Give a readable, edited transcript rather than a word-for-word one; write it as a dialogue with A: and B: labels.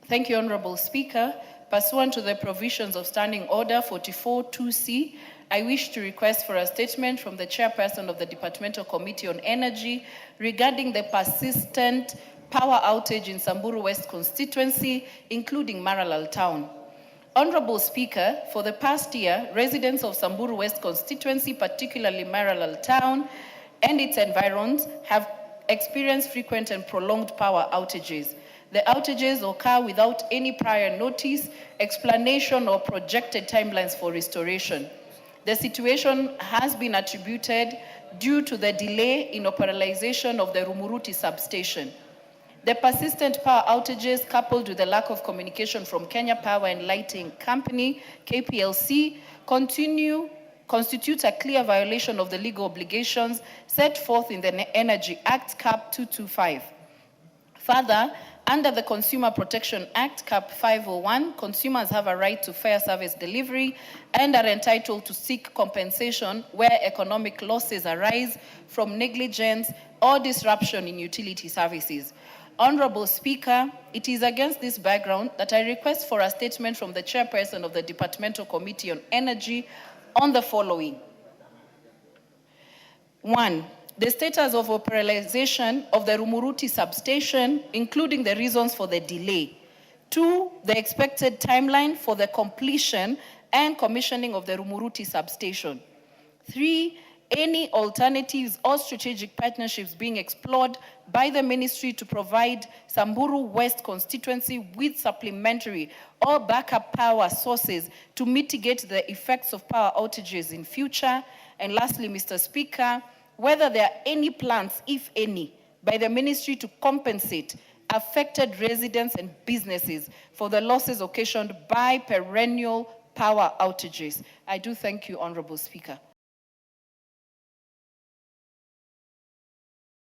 A: Thank you, Honorable Speaker. Pursuant to the provisions of Standing Order 44-2C, I wish to request for a statement from the Chairperson of the Departmental Committee on Energy regarding the persistent power outage in Samburu West constituency, including Maralal Town. Honorable Speaker, for the past year, residents of Samburu West constituency, particularly Maralal Town and its environs, have experienced frequent and prolonged power outages. The outages occur without any prior notice, explanation, or projected timelines for restoration. The situation has been attributed due to the delay in operationalization of the Rumuruti substation. The persistent power outages, coupled with the lack of communication from Kenya Power and Lighting Company, KPLC, constitutes a clear violation of the legal obligations set forth in the Energy Act, Cap 225. Further, under the Consumer Protection Act, Cap 501, consumers have a right to fair service delivery and are entitled to seek compensation where economic losses arise from negligence or disruption in utility services. Honorable Speaker, it is against this background that I request for a statement from the Chairperson of the Departmental Committee on Energy on the following. 1. The status of operationalization of the Rumuruti substation, including the reasons for the delay. 2. The expected timeline for the completion and commissioning of the Rumuruti substation. 3. Any alternatives or strategic partnerships being explored by the ministry to provide Samburu West constituency with supplementary or backup power sources to mitigate the effects of power outages in future. And lastly, Mr. Speaker, whether there are any plans, if any, by the ministry to compensate affected residents and businesses for the losses occasioned by perennial power outages. I do thank you, Honorable Speaker.